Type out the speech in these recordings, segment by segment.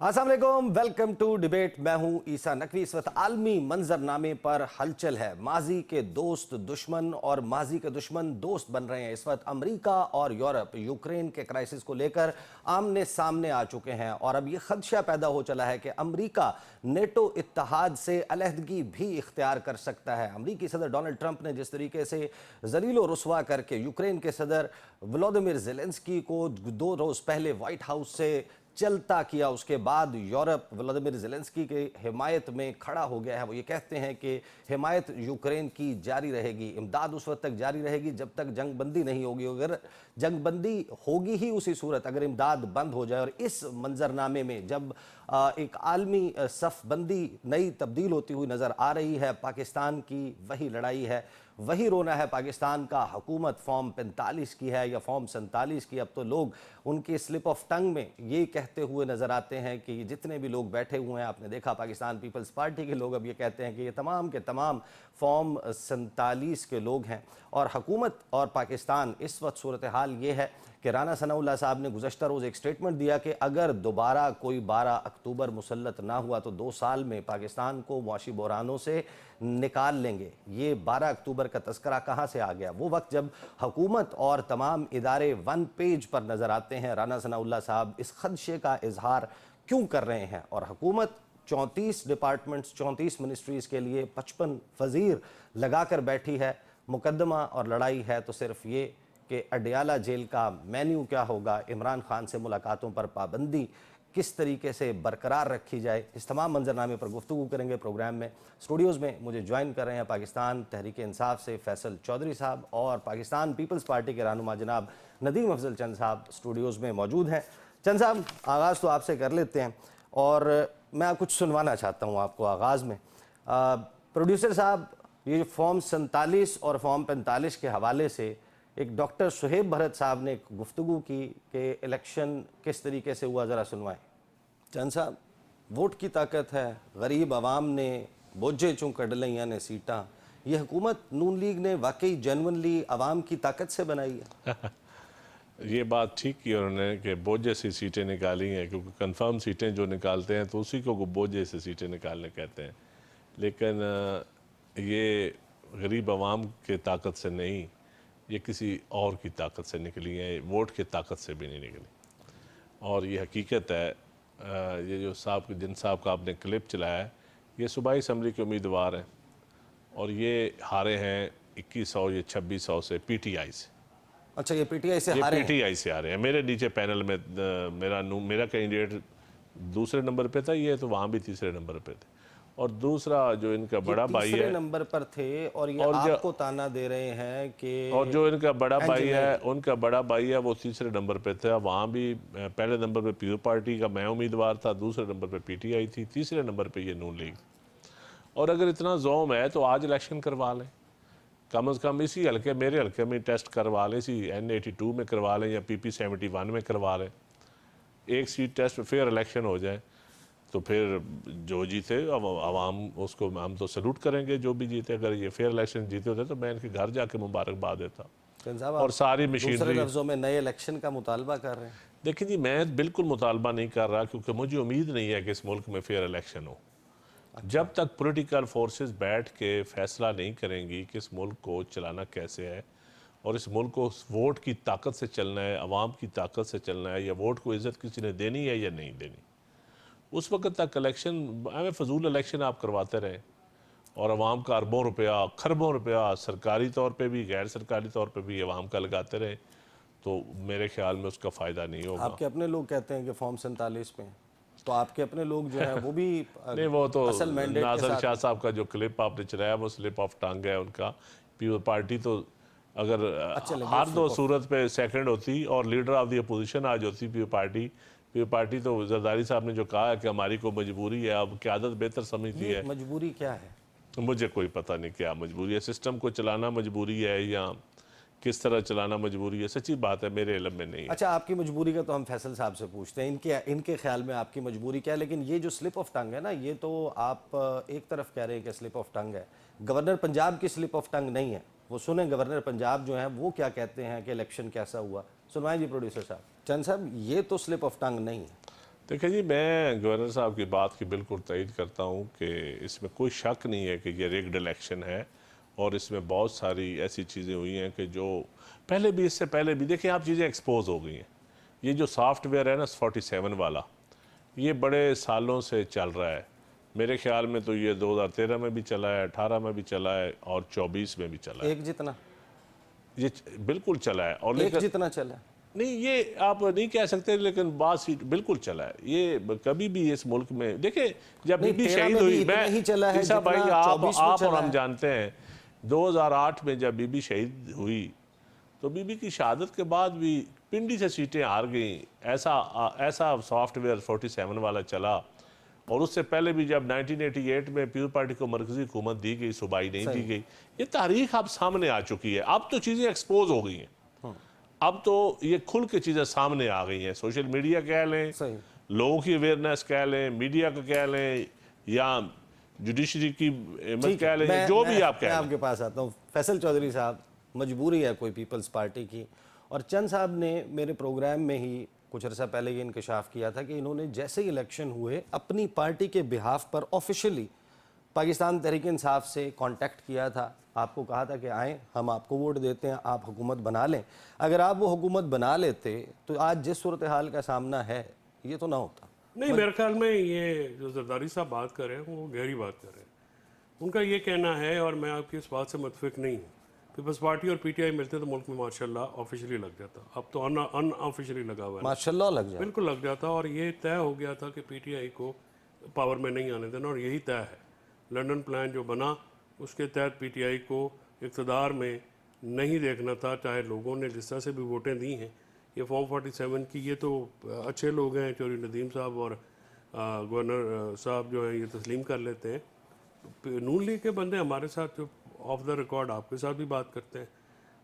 अस्सलाम वालेकुम, welcome to debate. मैं हूं ईसा नकवी। इस वक्त आलमी मंजरनामे पर हलचल है। माजी के दोस्त दुश्मन और माजी के दुश्मन दोस्त बन रहे हैं। इस वक्त अमेरिका और यूरोप यूक्रेन के क्राइसिस को लेकर आमने सामने आ चुके हैं और अब यह खदशा पैदा हो चला है कि अमेरिका नेटो इत्तेहाद से अलहदगी भी इख्तियार कर सकता है। अमेरिकी सदर डोनाल्ड ट्रंप ने जिस तरीके से जलीलो रुसवा करके यूक्रेन के सदर वोलोदिमिर ज़ेलेंस्की को 2 रोज पहले व्हाइट हाउस से चलता किया, उसके बाद यूरोप वोलोदिमिर ज़ेलेंस्की के हिमायत में खड़ा हो गया है। वो ये कहते हैं कि हिमायत यूक्रेन की जारी रहेगी, इमदाद उस वक्त तक जारी रहेगी जब तक जंगबंदी नहीं होगी। अगर जंगबंदी होगी ही उसी सूरत अगर इमदाद बंद हो जाए। और इस मंजरनामे में जब एक आलमी सफ़बंदी नई तब्दील होती हुई नज़र आ रही है, पाकिस्तान की वही लड़ाई है, वही रोना है पाकिस्तान का। हुकूमत फॉर्म 45 की है या फॉर्म 47 की। अब तो लोग उनके स्लिप ऑफ टंग में ये कहते हुए नज़र आते हैं कि जितने भी लोग बैठे हुए हैं, आपने देखा पाकिस्तान पीपल्स पार्टी के लोग अब ये कहते हैं कि ये तमाम के तमाम फॉर्म 47 के लोग हैं। और हुकूमत और पाकिस्तान इस वक्त सूरत हाल ये है कि राना सनाउल्लाह साहब ने गुज़श्ता रोज़ एक स्टेटमेंट दिया कि अगर दोबारा कोई 12 अक्टूबर मुसल्लत ना हुआ तो 2 साल में पाकिस्तान को मुआशी बहरानों से निकाल लेंगे। ये 12 अक्टूबर का तस्करा कहाँ से आ गया? वो वक्त जब हुकूमत और तमाम इदारे वन पेज पर नज़र आते हैं। राना सनाउल्लाह साहब इस खदशे का इजहार क्यों कर रहे हैं? और हुकूमत 34 डिपार्टमेंट्स 34 मिनिस्ट्रीज़ के लिए 55 वज़ीर लगा कर बैठी है। मुकदमा और लड़ाई है तो सिर्फ ये कि अडयाला जेल का मेन्यू क्या होगा, इमरान खान से मुलाकातों पर पाबंदी किस तरीके से बरकरार रखी जाए। इस तमाम मंजरनामे पर गुफ्तगू करेंगे प्रोग्राम में। स्टूडियोज़ में मुझे ज्वाइन कर रहे हैं पाकिस्तान तहरीक इंसाफ से फैसल चौधरी साहब और पाकिस्तान पीपल्स पार्टी के रहनुमा जनाब नदीम अफजल चंद साहब स्टूडियोज़ में मौजूद हैं। चंद साहब, आगाज़ तो आपसे कर लेते हैं और मैं कुछ सुनवाना चाहता हूँ आपको आगाज़ में। प्रोड्यूसर साहब, ये फॉर्म 47 और फॉर्म 45 के हवाले से एक डॉक्टर सुहेब भरत साहब ने एक गुफ्तगू की कि इलेक्शन किस तरीके से हुआ, ज़रा सुनवाएं। चंद साहब, वोट की ताकत है, गरीब आवाम ने बोझे चूँ कड़ लिया ने सीटा। ये हुकूमत नून लीग ने वाकई जेन्युइनली आवाम की ताकत से बनाई है? ये बात ठीक की उन्होंने कि बोझे से सीटें निकाली हैं, क्योंकि कंफर्म सीटें जो निकालते हैं तो उसी को बोझे से सीटें निकालने कहते हैं। लेकिन ये गरीब आवाम के ताकत से नहीं, ये किसी और की ताकत से निकली है, वोट की ताकत से भी नहीं निकली। और ये हकीकत है। ये जो जिन साहब का आपने क्लिप चलाया है, ये सूबाई असम्बली के उम्मीदवार हैं और ये हारे हैं 2100 या 2600 से पीटीआई से। अच्छा, ये पीटीआई से हारे हैं? पीटीआई से हारे हैं। मेरे नीचे पैनल में मेरा कैंडिडेट दूसरे नंबर पे था, ये तो वहाँ भी तीसरे नंबर पे थे। और दूसरा जो इनका बड़ा भाई है, तीसरे नंबर पर थे और ये आपको ताना दे रहे हैं कि, और जो इनका बड़ा भाई है, उनका बड़ा भाई है, वो तीसरे नंबर पे था। वहाँ भी पहले नंबर पे पीपल पार्टी का मैं उम्मीदवार था, दूसरे नंबर पे पीटीआई थी, तीसरे नंबर पे ये नून लीग। और अगर इतना जोम है तो आज इलेक्शन करवा लें, कम से कम इसी हल्के, मेरे हल्के में टेस्ट करवा लें, इसी N82 में करवा लें या PP71 में करवा लें। एक सीट टेस्ट फेयर इलेक्शन हो जाए तो फिर जो जीते अब आवाम उसको हम तो सल्यूट करेंगे, जो भी जीते। अगर ये फेयर इलेक्शन जीते होते तो मैं इनके घर जाके मुबारकबाद देता। और सारी मशीनरी लफ्ज़ों में नए इलेक्शन का मुतालबा कर रहे हैं। देखिए जी, मैं बिल्कुल मुतालबा नहीं कर रहा, क्योंकि मुझे उम्मीद नहीं है कि इस मुल्क में फेयर इलेक्शन हो। जब तक पॉलिटिकल फोर्सेस बैठ के फैसला नहीं करेंगी कि इस मुल्क को चलाना कैसे है और इस मुल्क को वोट की ताकत से चलना है, आवाम की ताकत से चलना है, या वोट को इज़्ज़त किसी ने देनी है या नहीं देनी, उस वक्त तक इलेक्शन हमें फजूल इलेक्शन आप करवाते रहे और अवाम का अरबों रुपया खरबों रुपया सरकारी तौर पे भी गैर सरकारी तौर पे भी अवाम का लगाते रहे, तो मेरे ख्याल में उसका फ़ायदा नहीं होगा। आपके अपने लोग कहते हैं कि फॉर्म 47 में, तो आपके अपने लोग जो है वो भी नहीं, वो तो असल मैंडेट नासिर शाह साहब का जो क्लिप आपने चलाया वो स्लिप ऑफ टंग है उनका। पीपल पार्टी तो अगर हर 2 सूरत पे सेकंड होती और लीडर ऑफ द अपोजिशन आज होती पीपल पार्टी तो जरदारी साहब ने जो कहा है कि हमारी को मजबूरी है, अब क़यादत बेहतर समझती है। मजबूरी क्या है? मुझे कोई पता नहीं क्या मजबूरी है। सिस्टम को चलाना मजबूरी है या किस तरह चलाना मजबूरी है, सच्ची बात है मेरे इल्म में नहीं है। अच्छा, आपकी मजबूरी का तो हम फैसल साहब से पूछते हैं, इनके ख्याल में आपकी मजबूरी क्या है? लेकिन ये जो स्लिप ऑफ टंग है ना, ये तो आप एक तरफ कह रहे हैं कि स्लिप ऑफ टंग है, गवर्नर पंजाब की स्लिप ऑफ टंग नहीं है। वो सुने गवर्नर पंजाब जो है वो क्या कहते हैं कि इलेक्शन कैसा हुआ, सुनवाएं जी प्रोड्यूसर साहब। चंद साहब, ये तो स्लिप ऑफ टंग नहीं है। देखिए जी, मैं गवर्नर साहब की बात की बिल्कुल तईद करता हूँ कि इसमें कोई शक नहीं है कि ये रिग्ड इलेक्शन है और इसमें बहुत सारी ऐसी चीज़ें हुई हैं कि जो पहले भी, इससे पहले भी देखिए आप, चीज़ें एक्सपोज हो गई हैं। ये जो सॉफ्टवेयर है ना 47 वाला, ये बड़े सालों से चल रहा है। मेरे ख्याल में तो ये 2013 में भी चला है, 18 में भी चला है और 24 में भी चला है। एक जितना ये बिल्कुल चला है। और एक लेकिन जितना चला। नहीं, ये आप नहीं कह सकते, लेकिन बात सीट बिल्कुल चला है। ये कभी भी इस मुल्क में देखिए, जब नहीं, बीबी 13 शहीद में भी हुई, इतना मैं ही चला है ईसा भाई, जितना आप 24 में और चला हम है। जानते हैं 2008 में जब बीबी शहीद हुई तो बीबी की शहादत के बाद भी पिंडी से सीटें हार गई। ऐसा सॉफ्टवेयर 47 वाला चला। और उससे पहले भी जब 1988 में पीपल पार्टी को मरकजी हुकूमत दी गई, सूबाई नहीं दी गई। ये तारीख अब सामने आ चुकी है। अब तो चीज़ें एक्सपोज हो गई हैं। अब तो ये खुल के चीज़ें सामने आ गई हैं। सोशल मीडिया कह लें, सही। लोगों की अवेयरनेस कह लें, मीडिया का कह लें, या जुडिशरी की हिम्मत कह लें, जो भी आप कह लें। आपके पास आता हूँ। फैसल चौधरी साहब, मजबूरी है कोई पीपल्स पार्टी की, और चंद साहब ने मेरे प्रोग्राम में ही कुछ अर्सा पहले ये इंकशाफ किया था कि इन्होंने जैसे ही इलेक्शन हुए अपनी पार्टी के बिहाफ पर ऑफिशियली पाकिस्तान तहरीक इंसाफ से कांटेक्ट किया था। आपको कहा था कि आएँ, हम आपको वोट देते हैं, आप हुकूमत बना लें। अगर आप वो हुकूमत बना लेते तो आज जिस सूरत हाल का सामना है ये तो ना होता। नहीं, मेरे ख्याल में ये जो जरदारी साहब बात कर रहे हैं वो गहरी बात कर रहे हैं। उनका ये कहना है, और मैं आपकी इस बात से मुतफिक नहीं हूँ। पीपल्स पार्टी और पीटीआई मिलते तो मुल्क में माशाल्लाह ऑफिशियली लग जाता। अब तो अनऑफिशियली लगा हुआ है। माशाल्लाह लग जाए। बिल्कुल लग जाता, और ये तय हो गया था कि पीटीआई को पावर में नहीं आने देना, और यही तय है। लंदन प्लान जो बना उसके तहत पीटीआई को इक़्तिदार में नहीं देखना था, चाहे लोगों ने जिस तरह से भी वोटें दी हैं। ये फॉर्म 47 की, ये तो अच्छे लोग हैं, चौधरी नदीम साहब और गवर्नर साहब जो है ये तस्लीम कर लेते हैं। नून लीग के बंदे हमारे साथ जो ऑफ द रिकॉर्ड आपके साथ भी बात करते हैं।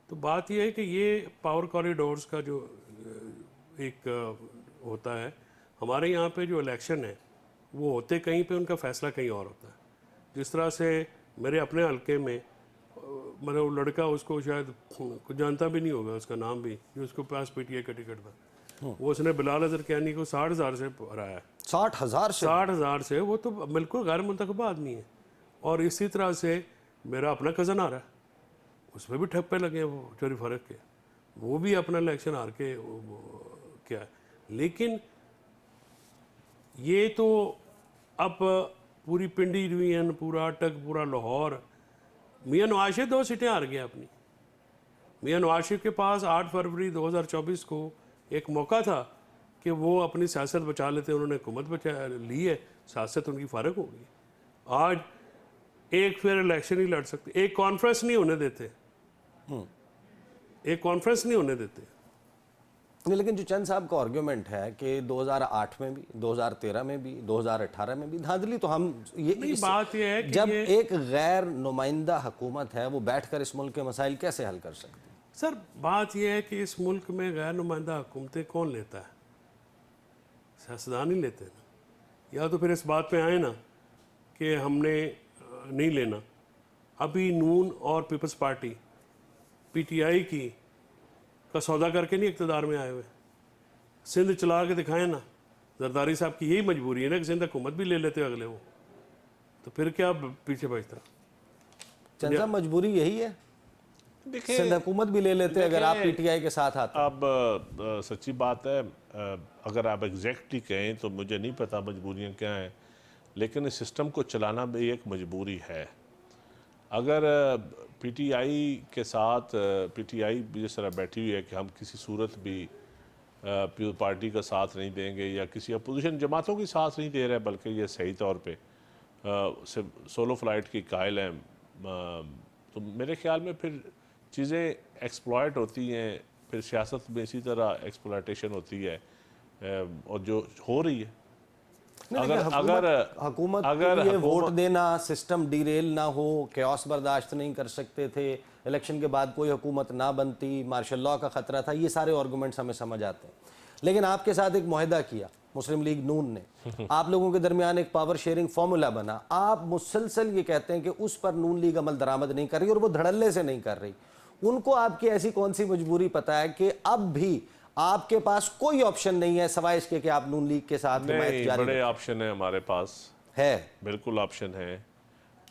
तो बात यह है कि ये पावर कॉरिडोर्स का जो एक होता है, हमारे यहाँ पे जो इलेक्शन है वो होते कहीं पे, उनका फैसला कहीं और होता है। जिस तरह से मेरे अपने हलके में मतलब वो लड़का, उसको शायद कुछ जानता भी नहीं होगा, उसका नाम भी, जो उसको पास पीटीआई का टिकट था, वो उसने बिलाल अजहर कैनी को 60,000 से हराया। 60,000 से? 60,000 से। वो तो बिल्कुल गैर मुंतखब आदमी है। और इसी तरह से मेरा अपना कज़न आ रहा है, उसमें भी ठप्पे लगे हैं वो चोरी फर्क के, वो भी अपना इलेक्शन हार के क्या है। लेकिन ये तो अब पूरी पिंडी डिवीजन, पूरा अटक, पूरा लाहौर, मियाँ नवाज शरीफ 2 सीटें हार गया अपनी। मियाँ नवाज शरीफ के पास 8 फरवरी 2024 को एक मौका था कि वो अपनी सियासत बचा लेते, उन्होंने हुकूमत बचा ली है, सियासत उनकी फारग हो गई। आज एक फिर इलेक्शन ही लड़ सकते, एक कॉन्फ्रेंस नहीं होने देते, एक कॉन्फ्रेंस नहीं होने देते। नहीं, लेकिन जो चंद साहब का आर्ग्यूमेंट है कि 2008 में भी, 2013 में भी, 2018 में भी धांधली, तो हम ये बात ये है कि जब एक गैर नुमाइंदा हुकूमत है वो बैठकर इस मुल्क के मसाइल कैसे हल कर सकती है? सर, बात यह है कि इस मुल्क में गैर नुमाइंदा हुकूमतें कौन लेता है? सियासतदान ही लेते हैं ना। या तो फिर इस बात पे आए ना कि हमने नहीं लेना। अभी नून और पीपल्स पार्टी पीटीआई की का सौदा करके नहीं इक़्तिदार में आए हुए। सिंध चला के दिखाएं ना। जरदारी साहब की यही मजबूरी है ना कि सिंध हुकूमत भी ले लेते अगले वो, तो फिर क्या पीछे बचता? चंद साहब, मजबूरी यही है, सिंध हुकूमत भी ले लेते अगर आप पीटीआई के साथ आते। अब सच्ची बात है, अगर आप एग्जैक्टली कहें तो मुझे नहीं पता मजबूरियाँ क्या हैं, लेकिन इस सिस्टम को चलाना भी एक मजबूरी है। अगर पीटीआई के साथ, पीटीआई जिस तरह बैठी हुई है कि हम किसी सूरत भी पीपल पार्टी का साथ नहीं देंगे या किसी अपोजिशन जमातों की साथ नहीं दे रहे, बल्कि ये सही तौर पे सोलो फ्लाइट की कायल हैं, तो मेरे ख्याल में फिर चीज़ें एक्सप्लॉयट होती हैं, फिर सियासत में इसी तरह एक्सप्लॉयटेशन होती है, और जो हो रही है। अगर ये वोट देना, सिस्टम डिरेल ना हो, कैओस बर्दाश्त नहीं कर सकते थे, इलेक्शन के बाद कोई हुकूमत ना बनती, मार्शल लॉ का खतरा था, ये सारे आर्गूमेंट्स हमें समझ आते हैं। लेकिन आपके साथ एक मुआहदा किया मुस्लिम लीग नून ने, आप लोगों के दरमियान एक पावर शेयरिंग फार्मूला बना। आप मुसलसल ये कहते हैं कि उस पर नून लीग अमल दरामद नहीं कर रही, और वो धड़ल्ले से नहीं कर रही। उनको आपकी ऐसी कौन सी मजबूरी पता है कि अब भी आपके पास कोई ऑप्शन नहीं है सवाए इसके कि आप नून लीग के साथ हिमायत नहीं, जारी बड़े ऑप्शन है हमारे पास, है? बिल्कुल ऑप्शन है।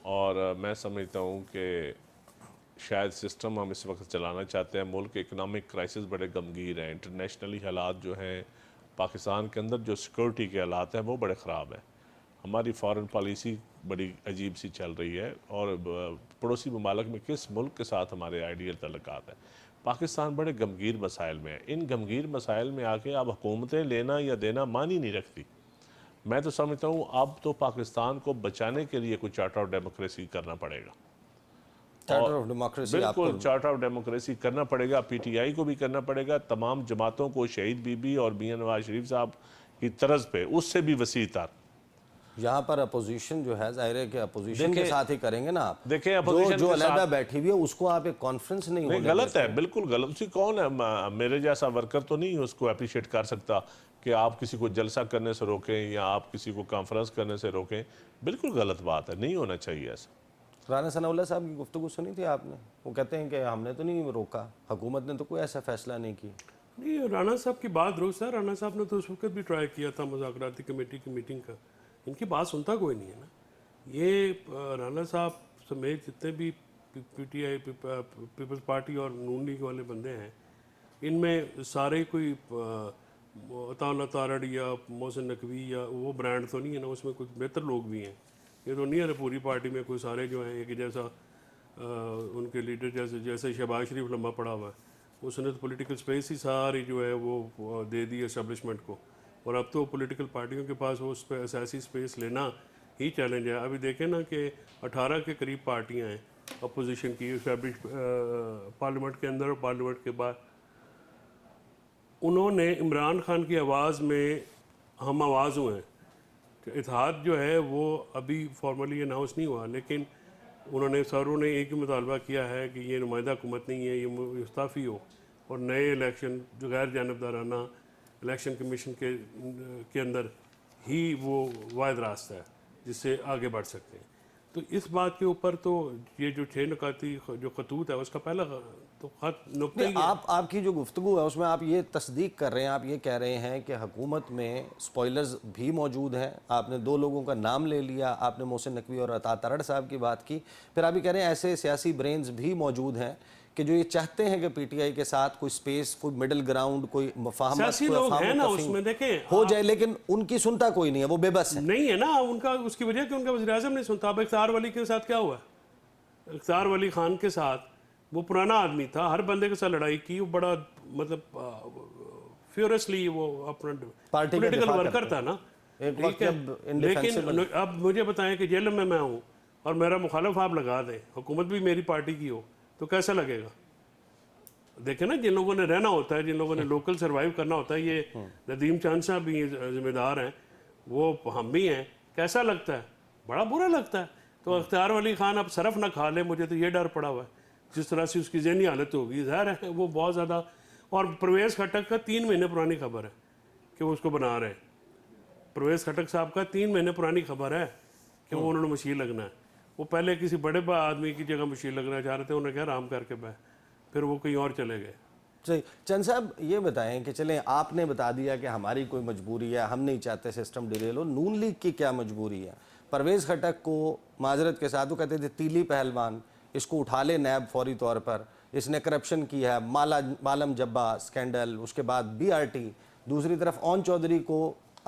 और मैं समझता हूँ कि शायद सिस्टम हम इस वक्त चलाना चाहते हैं। मुल्क के इकनॉमिक क्राइसिस बड़े गमगीर हैं, इंटरनेशनली हालात जो हैं, पाकिस्तान के अंदर जो सिक्योरिटी के हालात हैं वो बड़े ख़राब हैं। हमारी फॉरेन पॉलिसी बड़ी अजीब सी चल रही है और पड़ोसी ममालिक में किस मुल्क के साथ हमारे आइडियल तल्लुकात हैं। पाकिस्तान बड़े गमगीर मसाइल में है। इन गमगीर मसाइल में आके अब हुकूमतें लेना या देना मान ही नहीं रखती। मैं तो समझता हूँ अब तो पाकिस्तान को बचाने के लिए कुछ चार्टर ऑफ डेमोक्रेसी करना पड़ेगा। चार्टर ऑफ डेमोक्रेसी बिल्कुल चार्टर ऑफ डेमोक्रेसी करना पड़ेगा, पीटीआई को भी करना पड़ेगा, तमाम जमातों को शहीद बीबी और मियां नवाज शरीफ साहब की तर्ज पे उससे भी वसी तर। यहाँ पर अपोजिशन जो है जाहिर है कि अपोजिशन के साथ ही करेंगे ना आप। देखें जो अपोजिशन जो के अलहदा साथ बैठी हुई है उसको आप एक कॉन्फ्रेंस नहीं होने गलत देते। है, बिल्कुल गलत। उसी कौन है मेरे जैसा वर्कर तो नहीं उसको अप्रिशिएट कर सकता कि आप किसी को जलसा करने से रोकें या आप किसी को कॉन्फ्रेंस करने से रोकें। बिल्कुल गलत बात है, नहीं होना चाहिए ऐसा। राना सनाउल्लाह साहब की गुफ्तगू सुनी थी आपने? वो कहते हैं कि हमने तो नहीं रोका, हुकूमत ने तो कोई ऐसा फैसला नहीं किया। नहीं, राना साहब की बात दुरुस्त है। राना साहब ने तो उस वक्त भी ट्राई किया था मुज़ाकराती कमेटी की मीटिंग का। इनकी बात सुनता कोई नहीं है ना। ये राना साहब समेत जितने भी पीटीआई पीपल्स पार्टी और नून लीग वाले बंदे हैं, इनमें सारे कोई अताउल्लाह तारड़ या मोहसिन नकवी या वो ब्रांड तो नहीं है ना, उसमें कुछ बेहतर लोग भी हैं। ये तो नहीं है पूरी पार्टी में कोई सारे जो हैं एक जैसा उनके लीडर जैसे शहबाज शरीफ लम्बा पड़ा हुआ है, उसने तो पॉलिटिकल स्पेस ही सारी जो है वो दे दी एस्टेब्लिशमेंट को। और अब तो पॉलिटिकल पार्टियों के पास वो ऐसी स्पेस लेना ही चैलेंज है। अभी देखें ना कि 18 के करीब पार्टियां हैं अपोजिशन की एस्टेब्लिश पार्लियामेंट के अंदर और पार्लियामेंट के बाहर। उन्होंने इमरान खान की आवाज़ में हम आवाज़ हुए हैं। इत्तेहाद जो है वो अभी फॉर्मली अनाउंस नहीं हुआ, लेकिन उन्होंने सारों ने एक ही मुतालबा किया है कि ये नुमाइंदा हुकूमत नहीं है, ये मुस्ताफ़ी हो और नए इलेक्शन जो गैर जानबदाराना इलेक्शन कमीशन के अंदर ही वो वाहिद रास्ता है जिससे आगे बढ़ सकते हैं। तो इस बात के ऊपर तो ये जो 6 नुकाती जो खतूत है उसका पहला तो खत नुक्ता ही है। आपकी जो गुफ्तगू है उसमें आप ये तस्दीक कर रहे हैं, आप ये कह रहे हैं कि हुकूमत में स्पॉयलर्स भी मौजूद हैं। आपने 2 लोगों का नाम ले लिया, आपने मोहसिन नकवी और अता तारड़ साहब की बात की, फिर आप ये कह रहे हैं ऐसे सियासी ब्रेन्स भी मौजूद हैं कि जो ये चाहते हैं कि पीटीआई के साथ कोई स्पेस, कोई मिडिल ग्राउंड, कोई सियासी लोग हैं ना उसमें, देखें हो जाए, लेकिन उनकी सुनता कोई नहीं है, वो बेबस है। नहीं है ना उनका, उसकी वजह कि उनका वज़ीर आज़म नहीं सुनता। अब इख्तियार वली के साथ क्या हुआ? इख्तियार वली खान के साथ वो पुराना आदमी था, हर बंदे के साथ लड़ाई की, वो बड़ा मतलब फ्यूरियसली वो अपना पॉलिटिकल वर्कर था ना, ठीक है। लेकिन अब मुझे बताएं कि जेल में मैं हूँ और मेरा मुखालिफ आप लगा दें, हुकूमत भी मेरी पार्टी की हो, तो कैसा लगेगा? देखें ना, जिन लोगों ने रहना होता है, जिन लोगों ने लोकल सर्वाइव करना होता है, ये नदीम चांद साहब भी जिम्मेदार हैं, वो हम भी हैं, कैसा लगता है? बड़ा बुरा लगता है। तो इख्तियार वली खान अब सरफ ना खा ले, मुझे तो ये डर पड़ा हुआ है जिस तरह से उसकी ज़हनी हालत होगी, ज़ाहिर है वो बहुत ज़्यादा। और परवेज़ खटक का 3 महीने पुरानी खबर है कि वो उसको बना रहे हैं। परवेज़ खटक साहब का 3 महीने पुरानी खबर है कि वो उन्होंने मशीर लगना है। वो पहले किसी बड़े आदमी की जगह मशीर लगना चाह रहे थे, उन्होंने कहा आराम करके बैठ, फिर वो कहीं और चले गए। सही। चंद साहब ये बताएं कि चलें, आपने बता दिया कि हमारी कोई मजबूरी है, हम नहीं चाहते सिस्टम डिरेल हो, नून लीग की क्या मजबूरी है? परवेज़ खटक को माजरत के साथ वो कहते थे तीली पहलवान, इसको उठा ले नैब फौरी तौर पर, इसने करप्शन किया है, मालम जब्बा स्कैंडल, उसके बाद बीआरटी, दूसरी तरफ ओन चौधरी को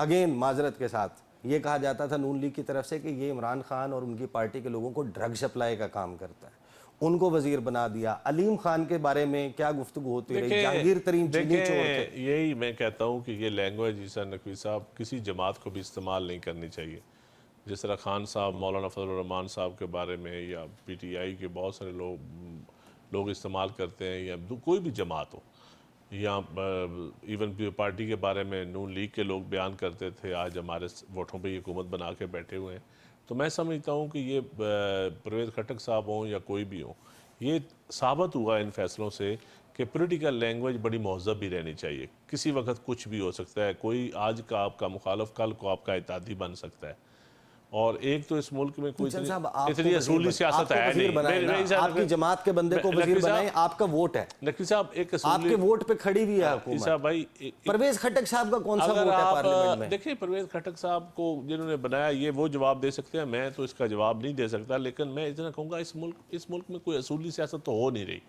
अगेन माजरत के साथ ये कहा जाता था नून लीग की तरफ से कि ये इमरान खान और उनकी पार्टी के लोगों को ड्रग सप्लाई का काम करता है, उनको वजीर बना दिया। अलीम खान के बारे में क्या गुफ्तगू होती रही? जहांगीर तरीन चीनी चोर थे। यही मैं कहता हूँ कि ये लैंग्वेज ईसा नकवी साहब किसी जमात को भी इस्तेमाल नहीं करनी चाहिए। जिस तरह खान साहब मौलाना फजल रहमान साहब के बारे में या पीटीआई के बहुत सारे लोग इस्तेमाल करते हैं, या कोई भी जमात हो, या इवन पार्टी के बारे में नून लीग के लोग बयान करते थे, आज हमारे वोटों पे ये हुकूमत बना के बैठे हुए हैं। तो मैं समझता हूँ कि ये परवेज़ खटक साहब हों या कोई भी हो, ये साबित हुआ इन फैसलों से कि पॉलिटिकल लैंग्वेज बड़ी महज़ब भी रहनी चाहिए। किसी वक्त कुछ भी हो सकता है, कोई आज का आपका मुखालफ कल को आपका इत्तेहादी बन सकता है। और एक तो इस मुल्क में कोई चंद साहब, आपको इतनी असूली सियासत है वजीर नहीं। बनाए ना, आपकी जमात के बंदे को वजीर बनाए, आपका वोट है, नकवी साहब एक आपके वोट पे खड़ी हुई है हुकूमत। साहब भाई परवेज खटक साहब का कौन सा वोट अगर है आप पार्लियामेंट में? देखिए परवेज खटक साहब को जिन्होंने बनाया ये वो जवाब दे सकते हैं, मैं तो इसका जवाब नहीं दे सकता। लेकिन मैं इतना कहूँगा इस मुल्क में कोई असूली सियासत तो हो नहीं रही।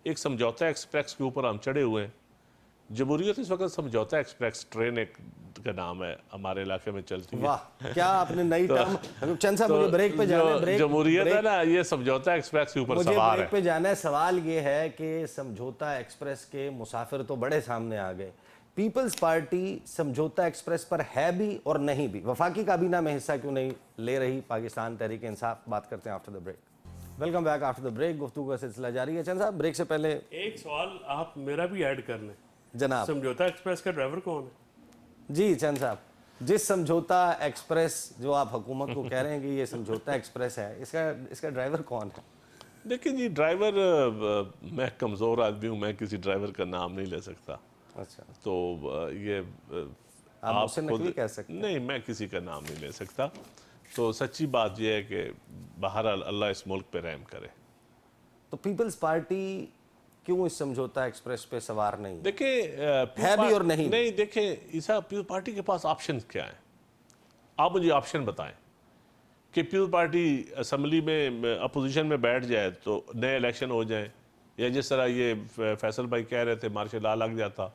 एक समझौता एक्सप्रेस के ऊपर हम चढ़े हुए हैं। जमहूरियत इस वक्त समझौता एक्सप्रेस ट्रेन एक का नाम है, हमारे इलाके में चलती है। वाह, क्या आपने नई टर्म। चंद साहब मुझे ब्रेक पे जाना है, ब्रेक जमहूरियत है ना, ये समझौता एक्सप्रेस के ऊपर मुझे सवार ब्रेक है। पे जाना है। सवाल ये है कि समझौता एक्सप्रेस के मुसाफिर तो बड़े सामने आ गए। पीपल्स पार्टी समझौता एक्सप्रेस पर है भी और नहीं भी। वफाकी काबीना में हिस्सा क्यों नहीं ले रही पाकिस्तान तहरीक इंसाफ? बात करते हैं after the break. Welcome back after the break. गुफ्तगू का सिलसिला जारी है। चंद साहब ब्रेक से पहले एक सवाल आप मेरा भी ऐड कर लें। जनाब समझौता एक्सप्रेस का ड्राइवर कौन है? जी चंद साहब, जिस समझौता एक्सप्रेस जो आप हुकूमत को कह रहे हैं कि ये समझौता एक्सप्रेस है, इसका ड्राइवर कौन है? देखिए जी, ड्राइवर मैं कमज़ोर आदमी हूँ, मैं किसी ड्राइवर का नाम नहीं ले सकता। अच्छा, तो ये आप मुझसे नकवी कह सकते हैं। नहीं, मैं किसी का नाम नहीं ले सकता। तो सच्ची बात यह है कि बहरहाल अल्लाह इस मुल्क पे रहम करे। तो पीपल्स पार्टी क्यों इस समझौता एक्सप्रेस पे सवार नहीं है? देखिए है भी और नहीं नहीं, देखिए ईसा पीपल पार्टी के पास ऑप्शन क्या है? आप मुझे ऑप्शन बताएं कि पीपल पार्टी असम्बली में अपोजिशन में बैठ जाए तो नए इलेक्शन हो जाए, या जिस तरह ये फैसल भाई कह रहे थे मार्शल लॉ लग जाता,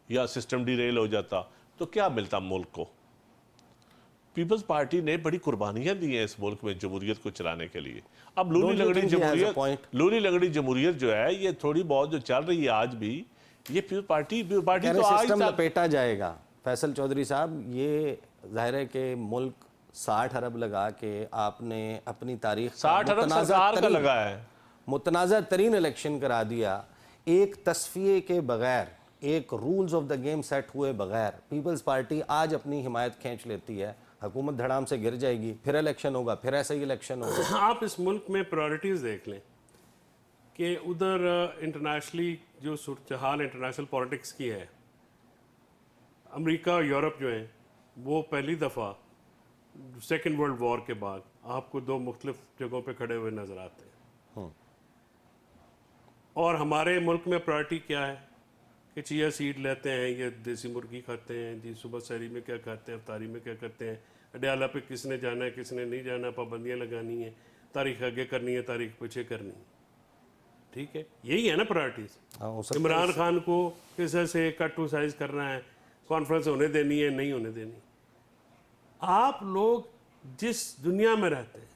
या सिस्टम डिरेल हो जाता, तो क्या मिलता मुल्क को? पीपल्स पार्टी ने बड़ी कुर्बानियां दी हैं इस मुल्क में जमहूरियत को चलाने के लिए। अब लूली लगड़ी जमहूरियत जो है, ये थोड़ी बहुत जो चल रही है आज भी, ये पीपल्स पार्टी तो आज सिस्टम लपेटा जाएगा। फैसल चौधरी साहब, ये जाहिर है कि मुल्क 60 अरब लगा के आपने अपनी तारीख 60 अरब सरकार का लगा है, मुतनाज़ा तरीन इलेक्शन करा दिया। एक तस्फिये के बगैर, एक rules of the game set हुए बगैर पीपल्स पार्टी आज अपनी हिमायत खींच लेती है, हुकूमत धड़ाम से गिर जाएगी, फिर इलेक्शन होगा, फिर ऐसा ही इलेक्शन होगा। आप इस मुल्क में प्रायोरिटीज़ देख लें कि उधर इंटरनेशनली जो सूरत हाल इंटरनेशनल पॉलिटिक्स की है, अमेरिका और यूरोप जो हैं वो पहली दफ़ा सेकेंड वर्ल्ड वॉर के बाद आपको दो मुख्तलिफ जगहों पे खड़े हुए नज़र आते हैं। और हमारे मुल्क में प्रायोरिटी क्या है कि चिया सीड लेते हैं, ये देसी मुर्गी खाते हैं जी, सुबह सहरी में क्या खाते हैं, अफ्तारी में क्या करते हैं, अडयाला पे किसने जाना है किसने नहीं जाना, पाबंदियाँ लगानी है, तारीख आगे करनी है, तारीख पीछे करनी है। ठीक है, यही है ना प्रायोरिटीज। इमरान खान को किस से कट टू साइज करना है, कॉन्फ्रेंस होने देनी है नहीं होने देनी। आप लोग जिस दुनिया में रहते हैं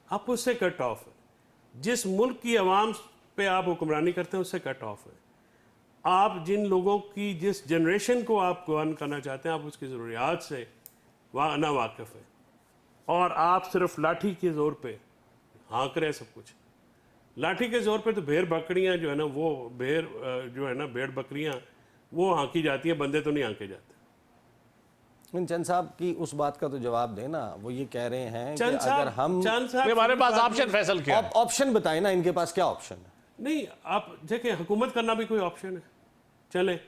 आप उससे कट ऑफ है। जिस मुल्क की आवाम पे आप हुक्मरानी करते हैं उससे कट ऑफ है। आप जिन लोगों की, जिस जनरेशन को आप गवर्न करना चाहते हैं, आप उसकी ज़रूरियात से ना वाकिफ़ है, और आप सिर्फ लाठी के ज़ोर पे हाँक रहे सब कुछ। लाठी के ज़ोर पे तो भेड़ बकरियां जो है ना, वो भेड़ बकरियां वो हाँकी जाती हैं, बंदे तो नहीं हाँके जाते। चंद साहब की उस बात का तो जवाब देना। वो ये कह रहे हैं कि अगर हम, हमारे पास ऑप्शन फैसल क्या है? ऑप्शन बताए ना, इनके पास क्या ऑप्शन है? नहीं, आप देखें, हुकूमत करना भी कोई ऑप्शन है, चले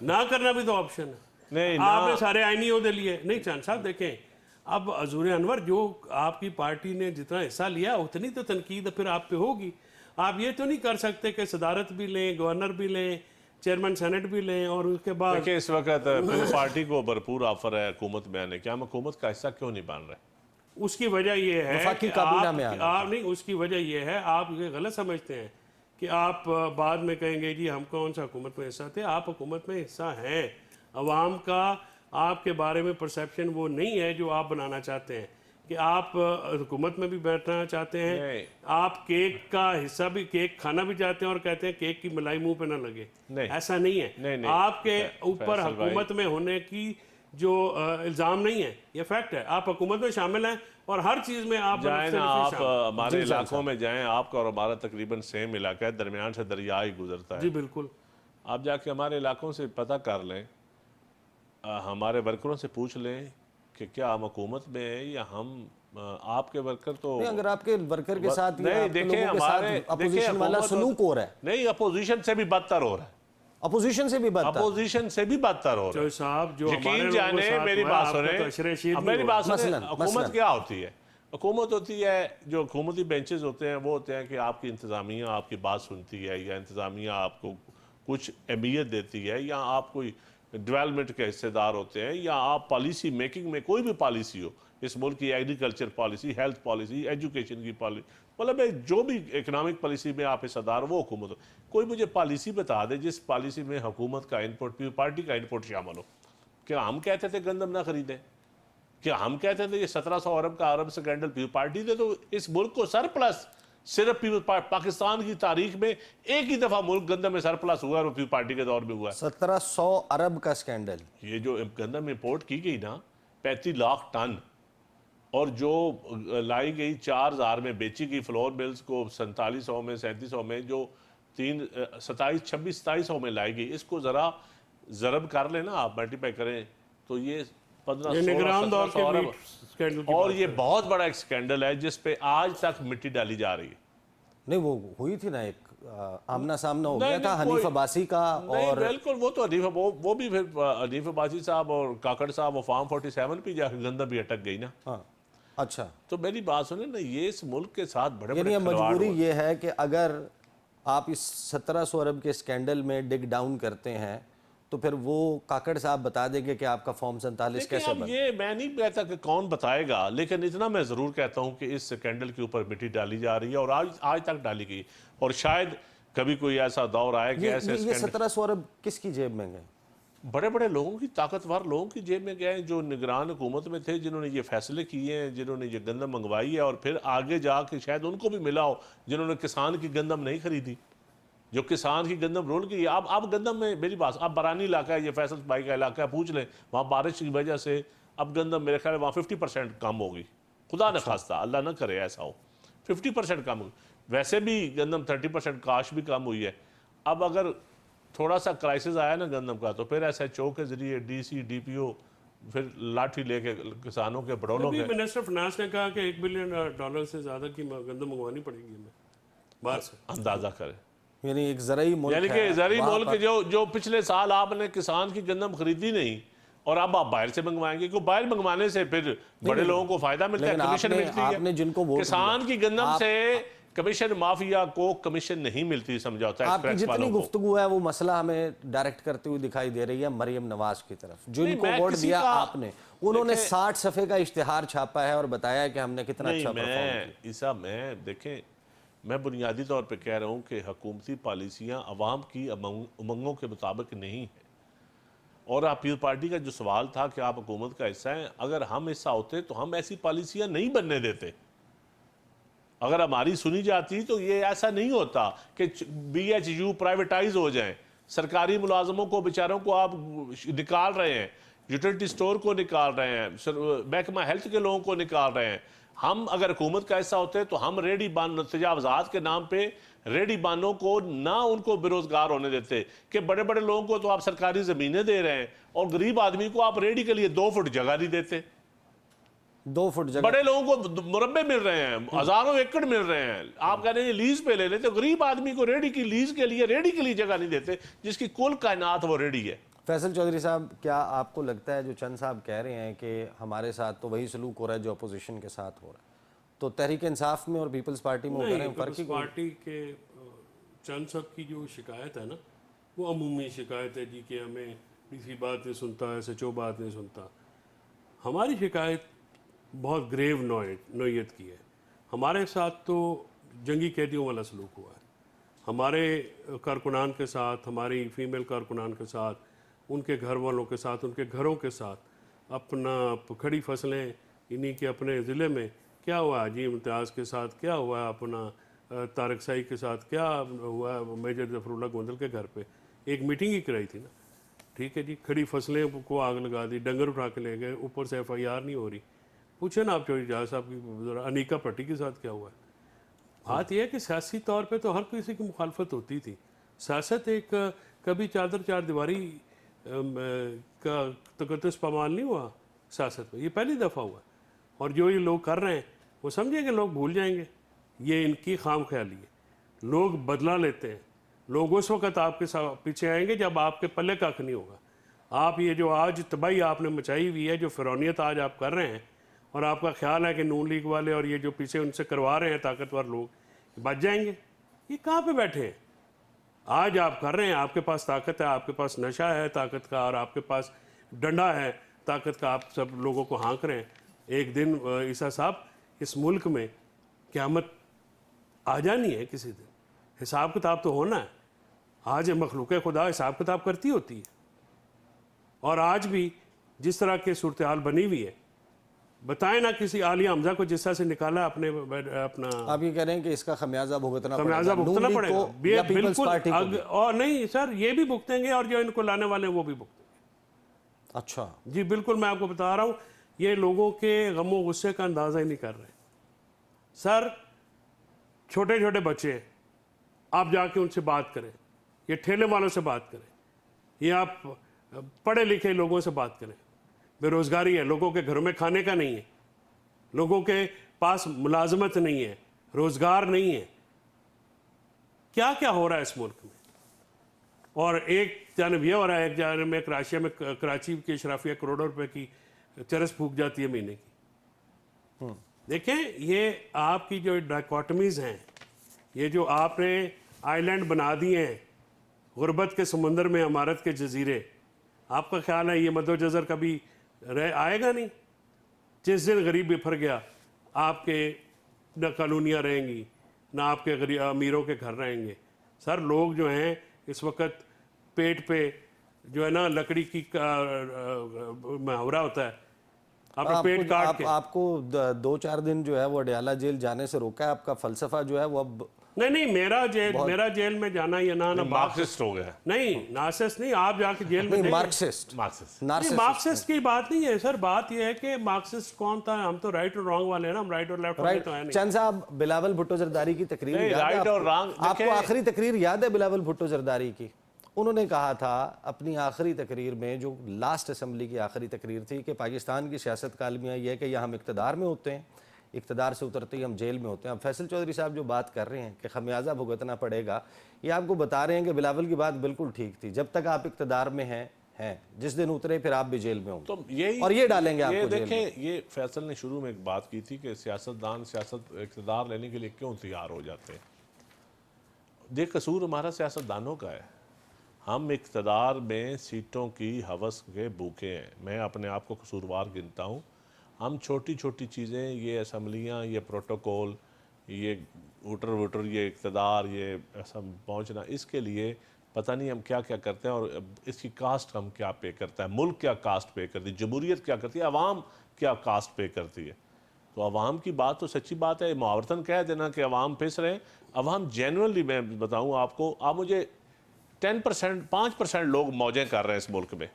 ना करना भी तो ऑप्शन है। नहीं, आपने सारे आईनी ओहदे लिए नहीं। चंद साहब देखें, अब हजूर अनवर जो आपकी पार्टी ने जितना हिस्सा लिया उतनी तो तनकीद फिर आप पे होगी। आप ये तो नहीं कर सकते कि सदारत भी लें, गवर्नर भी लें, चेयरमैन सेनेट भी लें, और उसके बाद देखिए इस वक्त पार्टी को भरपूर ऑफर है हुकूमत में आने, क्या हम हुकूमत का हिस्सा क्यों नहीं बन रहे? उसकी वजह यह है कि आप नहीं, उसकी वजह यह है आप ये गलत समझते हैं कि आप बाद में कहेंगे जी हम कौन सा हुकूमत में हिस्सा थे। आप हुकूमत में हिस्सा हैं। अवाम का आपके बारे में परसेप्शन वो नहीं है जो आप बनाना चाहते हैं कि आप हुकूमत में भी बैठना चाहते हैं, आप केक का हिस्सा भी, केक खाना भी चाहते हैं और कहते हैं केक की मलाई मुंह पे ना लगे। ऐसा नहीं है। नहीं, आपके ऊपर हुकूमत में होने की जो इल्ज़ाम नहीं है, ये फैक्ट है। आप हुकूमत में शामिल हैं और हर चीज़ में आप जाएं ना, आप हमारे इलाकों में जाएं, आपका और हमारा तकरीबन सेम इलाका है, दरमियान से दरिया ही गुजरता है। जी बिल्कुल। आप जाके हमारे इलाकों से पता कर लें, हमारे वर्करों से पूछ लें कि क्या हम हुकूमत में हैं या हम आपके वर्कर तो नहीं, अगर आपके वर्कर के साथ नहीं, देखें हमारे अपोजिशन वाला सलूक हो रहा है, नहीं अपोजिशन से भी बदतर हो रहा है, अपोजिशन से भी बदतर, अपोजिशन से भी बदतर हो रहा है। साहब जो यकीन जाने, मेरी बात सुने, हुकूमत क्या होती है? हुकूमत होती है, जो हुकूमती बेंचेस होते हैं वो होते हैं कि आपकी इंतज़ामिया आपकी बात सुनती है, या इंतज़ामिया आपको कुछ अहमियत देती है, या आप कोई डेवलपमेंट के हिस्सेदार होते हैं, या आप पॉलिसी मेकिंग में कोई भी पॉलिसी हो, इस मुल्क की agriculture policy, health policy, education की पॉलिसी, मतलब जो भी इकनॉमिक पॉलिसी में आप हिस्सेदार हो वो हुकूमत हो। कोई मुझे पॉलिसी बता दे जिस पॉलिसी में हुकूमत का इनपुट, पार्टी का इनपुट शामिल हो। क्या हम कहते थे गंदम ना खरीदें? क्या हम कहते थे ये 1700 अरब का अरब स्कैंडल पीपल पार्टी दे, तो इस मुल्क को सरप्लस सिर्फ पाकिस्तान की तारीख में एक ही दफा मुल्क गंदम में सरप्लस हुआ और पीपल पार्टी के दौर में हुआ है। 1700 अरब का स्कैंडल। ये जो गंदम इंपोर्ट की गई ना 35 लाख टन, और जो लाई गई 4000 में बेची गई फ्लोर मिल्स को 4700 में 3700 में, जो 2700 में लाई गई, इसको जरा जरब कर लेना आप, मल्टीप्लाई करें तो ये 15-16 अरब। और ये बहुत बड़ा एक स्कैंडल है जिस पे आज तक मिट्टी डाली जा रही है। नहीं, वो हुई थी ना एक आमना सामना हो गया था नहीं, हनीफ अब्बासी का, और बिल्कुल वो तो हनीफ, वो भी फिर हनीफ अब्बासी साहब और काकड़ साहब वो फार्म 47 पे जाकर गंदम भी अटक गई ना। हाँ, अच्छा। तो मेरी बात सुने ना, ये इस मुल्क के साथ बड़े यानी बड़े मजबूरी ये है कि अगर आप इस 1700 अरब के स्कैंडल में डिग डाउन करते हैं तो फिर वो काकड़ साहब बता देंगे कि आपका फॉर्म 47 कैसे अब बना। ये मैं नहीं कहता कि कौन बताएगा, लेकिन इतना मैं जरूर कहता हूं कि इस स्कैंडल के ऊपर मिट्टी डाली जा रही है और आज तक डाली गई, और शायद कभी कोई ऐसा दौर आए कि ऐसे ये 1700 अरब किसकी जेब में गए? बड़े बड़े लोगों की, ताकतवर लोगों की जेब में गए, जो निगरान हुकूमत में थे, जिन्होंने ये फैसले किए हैं, जिन्होंने ये गंदम मंगवाई है, और फिर आगे जाके शायद उनको भी मिला हो जिन्होंने किसान की गंदम नहीं खरीदी, जो किसान की गंदम रोल की। अब गंदम में मेरी बात, अब बरानी इलाका है, ये फैसल भाई का इलाका है, पूछ लें, वहाँ बारिश की वजह से अब गंदम मेरे ख्याल वहाँ 50% कम होगी, खुदा न खास्ता, अल्लाह न करे ऐसा हो, 50% कम होगी। वैसे भी गंदम 30% काश भी कम हुई है। अब अगर थोड़ा सा क्राइसिस आया ना गंदम का, तो फिर SHO के जरिए DC DPO फिर लाठी लेके किसानों के बड़ौलों के। मिनिस्टर फाइनेंस ने कहा कि $1 बिलियन से ज्यादा की गंदम मंगवानी पड़ेगी हमें बाहर से। अंदाजा करें, यानी एक ज़राई मुल्क यानी कि ज़राई मुल्क जो पिछले साल आपने किसान की गंदम खरीदी नहीं, और अब आप बाहर से मंगवाएंगे, क्योंकि बाहर मंगवाने से फिर बड़े लोगों को फायदा मिलता है, कमीशन मिलती है। जिनको वोट किसान की गंदम से कमीशन माफिया को कमीशन नहीं मिलती, समझौता है। आपकी जितनी गुफ्तगू है वो मसला हमें डायरेक्ट करते हुए दिखाई दे रही है मरियम नवाज की तरफ, जिनको वोट दिया आपने, उन्होंने 60 सफ़े का इश्तिहार छापा है और बताया है कि हमने कितना अच्छा परफॉर्म किया। मैं देखें, मैं बुनियादी तौर पे कह रहा हूँ कि हुकूमती पॉलिसियाँ अवाम की उमंगों के मुताबिक नहीं है। और आप पीपल पार्टी का जो सवाल था कि आप हुकूमत का हिस्सा हैं, अगर हम हिस्सा होते तो हम ऐसी पॉलिसियाँ नहीं बनने देते। अगर हमारी सुनी जाती तो ये ऐसा नहीं होता कि BHU प्राइवेटाइज हो जाएं, सरकारी मुलाजमों को बेचारों को आप निकाल रहे हैं, यूटिलिटी स्टोर को निकाल रहे हैं, महकमा हेल्थ के लोगों को निकाल रहे हैं। हम अगर हुकूमत का हिस्सा होते तो हम रेडी बान तजावजात के नाम पे रेडी बानों को ना उनको बेरोजगार होने देते, कि बड़े बड़े लोगों को तो आप सरकारी ज़मीनें दे रहे हैं और गरीब आदमी को आप रेडी के लिए 2 फुट जगह नहीं देते। 2 फुट जगह, बड़े लोगों को मुरब्बे मिल रहे हैं, हजारों एकड़ मिल रहे हैं, आप कह रहे हैं लीज पे ले लेते, गरीब आदमी को रेडी की लीज के लिए रेडी के लिए जगह नहीं देते, जिसकी कुल कायनात वो रेडी है। फैसल चौधरी साहब, क्या आपको लगता है जो चंद साहब कह रहे हैं कि हमारे साथ तो वही सलूक हो रहा है जो अपोजिशन के साथ हो रहा है, तो तहरीक इंसाफ में और पीपल्स पार्टी में नहीं, पीपल्स पार्टी के चंद साहब की जो शिकायत है ना, वो अमूमी शिकायत है जी कि हमें DC बात नहीं सुनता, SHO बात नहीं सुनता। हमारी शिकायत बहुत ग्रेव नौयत की है। हमारे साथ तो जंगी कैदियों वाला सलूक हुआ है, हमारे कारकुनान के साथ, हमारी फीमेल कारकुनान के साथ, उनके घर वालों के साथ, उनके घरों के साथ, अपना खड़ी फसलें इन्हीं के अपने ज़िले में क्या हुआ, अजीम इम्तियाज़ के साथ क्या हुआ, अपना तारक साई के साथ क्या हुआ, मेजर जफरुल्लाह गोंदल के घर पे एक मीटिंग ही कराई थी ना, ठीक है जी, खड़ी फसलें को आग लगा दी, डंगर उठा के ले गए, ऊपर से FIR नहीं हो रही। पूछे ना आप चौधरी जहाज साहब की अनीका भट्टी के साथ क्या हुआ है। बात यह है कि सियासी तौर पे तो हर किसी की मुखालफत होती थी। सियासत एक कभी चादर चार दीवारी का तकद्दुस पामाल नहीं हुआ सियासत में, ये पहली दफ़ा हुआ। और जो ये लोग कर रहे हैं वो समझे कि लोग भूल जाएंगे, ये इनकी खाम ख्याली है। लोग बदला लेते हैं, लोग उस वक़्त आपके पीछे आएंगे जब आपके पल्ले कख नहीं होगा। आप ये जो आज तबाही आपने मचाई हुई है, जो फ़िरौनियत आज आप कर रहे हैं, और आपका ख्याल है कि नून लीग वाले और ये जो पीछे उनसे करवा रहे हैं ताकतवर लोग बच जाएंगे? ये कहाँ पे बैठे हैं? आज आप कर रहे हैं, आपके पास ताकत है, आपके पास नशा है ताकत का, और आपके पास डंडा है ताकत का, आप सब लोगों को हाँक रहे हैं। एक दिन ईसा साहब, इस मुल्क में क़यामत आ जानी है किसी दिन, हिसाब किताब तो होना है। आज मखलूक खुदा हिसाब किताब करती होती है, और आज भी जिस तरह की सूरत हाल बनी हुई है, बताएं ना किसी आलिया हमजा को जिस तरह से निकाला अपना आप ये कह रहे हैं कि इसका खमियाजा भुगतना खमियाजा भुगतना नून लीग पड़ेगा। को या पीपल्स पार्टी को भी? और नहीं सर, ये भी भुगतेंगे और जो इनको लाने वाले हैं वो भी भुगतेंगे। अच्छा जी बिल्कुल, मैं आपको बता रहा हूँ, ये लोगों के गमो गुस्से का अंदाजा ही नहीं कर रहे सर। छोटे छोटे बच्चे हैं, आप जाके उनसे बात करें, ये ठेले वालों से बात करें, ये आप पढ़े लिखे लोगों से बात करें। बेरोजगारी है, लोगों के घरों में खाने का नहीं है, लोगों के पास मुलाजमत नहीं है, रोजगार नहीं है। क्या क्या हो रहा है इस मुल्क में? और एक जानब यह हो रहा है, एक जानब में कराची में, कराची की अशराफिया करोड़ों रुपए की चरस फूक जाती है महीने की। देखें, ये आपकी जो डायकोटमीज हैं, ये जो आपने आइलैंड बना दिए हैं गुर्बत के समुंदर में, अमारत के जजीरे, आपका ख्याल है ये मद्दोजर कभी आएगा नहीं? जिस दिन गरीब बिफर गया, आपके न कॉलोनियाँ रहेंगी, ना आपके अमीरों के घर रहेंगे। सर लोग जो हैं इस वक्त पेट पे जो है ना लकड़ी की मुहावरा होता है, आपका पेट काट के। आपको 2-4 दिन जो है वो अडयाला जेल जाने से रोका है? आपका फलसफा जो है वो अब नहीं, मेरा जेल में जाना या ना मार्क्सिस्ट हो गया। नहीं, नार्सिसिस्ट नहीं, आप जाके जेल में मार्क्सिस्ट मार्क्सिस्ट की बात नहीं है सर। बात यह है कि मार्क्सिस्ट कौन था? हम तो राइट और रॉन्ग वाले हैं ना, हम राइट और लेफ्ट वाले तो है नहीं। चंद साहब, बिलावल भुट्टो जरदारी की तकरीर याद है राइट और रॉन्ग? आपको आखिरी तकरीर याद है बिलावल भुट्टो जरदारी की? उन्होंने कहा था अपनी आखिरी तकरीर में, जो लास्ट असम्बली की आखिरी तकरीर थी, कि पाकिस्तान की सियासत का अलमिया यह है कि या हम इक़्तिदार में होते हैं, इक़्तिदार से उतरते ही हम जेल में होते हैं। अब फैसल चौधरी साहब जो बात कर रहे हैं कि खमियाजा भुगतना पड़ेगा, ये आपको बता रहे हैं कि बिलावल की बात बिल्कुल ठीक थी। जब तक आप इक़्तिदार में हैं, जिस दिन उतरे फिर आप भी जेल में होंगे, तो यही और ये डालेंगे आपको जेल में। देखें, ये फैसल ने शुरू में एक बात की थी कि सियासतदान सियासत इक़्तिदार लेने के लिए क्यों तैयार हो जाते हैं। देख, कसूर हमारा सियासतदानों का है। हम इक़्तिदार में सीटों की हवस के भूखे हैं। मैं अपने आप को कसूरवार गिनता हूँ। हम छोटी छोटी चीज़ें, ये असम्बलियाँ, ये प्रोटोकॉल, ये वोटर, ये इक़्तिदार, ये सब पहुँचना, इसके लिए पता नहीं हम क्या क्या करते हैं, और इसकी कास्ट हम क्या पे करता है, मुल्क क्या कास्ट पे करती है, जमहूरियत क्या करती है, अवाम क्या कास्ट पे करती है। तो अवाम की बात तो सच्ची बात है, मुआवरतन कह देना कि अवाम पिस रहे हैं। अवाम जेनुअनली, मैं बताऊँ आपको, आप मुझे 10%, 5% लोग मौजें कर रहे हैं इस मुल्क में।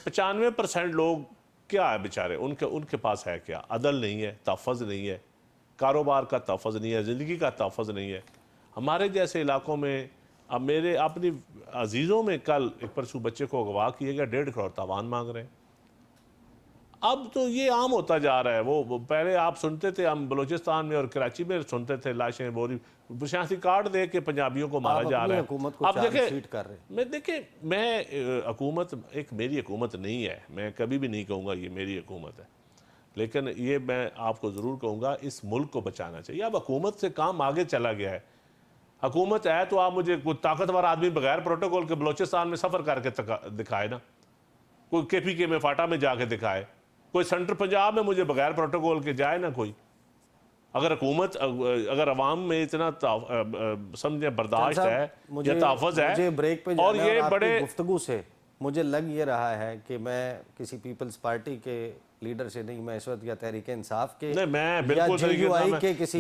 95% लोग क्या है बेचारे, उनके पास है क्या? अदल नहीं है, तहफ़्फ़ुज़ नहीं है, कारोबार का तहफ़्फ़ुज़ नहीं है, ज़िंदगी का तहफ़्फ़ुज़ नहीं है। हमारे जैसे इलाकों में, अब मेरे अपनी अजीज़ों में कल एक परसों बच्चे को अगवा किया गया, 1.5 करोड़ तावान मांग रहे हैं। अब तो ये आम होता जा रहा है। वो पहले आप सुनते थे, हम बलूचिस्तान में और कराची में सुनते थे, लाशें बोरी शासी कार्ड दे के पंजाबियों को मारा जा रहा है। अब देखें, मैं हुकूमत, एक मेरी हुकूमत नहीं है, मैं कभी भी नहीं कहूँगा ये मेरी हुकूमत है, लेकिन ये मैं आपको ज़रूर कहूँगा, इस मुल्क को बचाना चाहिए। अब हुकूमत से काम आगे चला गया है। हुकूमत है तो आप मुझे कोई ताकतवर आदमी बगैर प्रोटोकॉल के बलूचिस्तान में सफ़र करके दिखाए ना, कोई KPK में फाटा में जाके दिखाए, कोई सेंट्रल पंजाब में मुझे बगैर प्रोटोकॉल के जाए ना कोई। अगर हुकूमत, अगर अवाम में इतना समझे बर्दाश्त है या तहफ़्फ़ुज़ है, मुझे ब्रेक पे और ये बड़े गुफ्तगू से मुझे लग ये रहा है कि मैं किसी पीपल्स पार्टी के लीडर से नहीं, मैं इस वक्त या तहरीक इंसाफ के, नहीं, मैं बिल्कुल सही कहता हूं,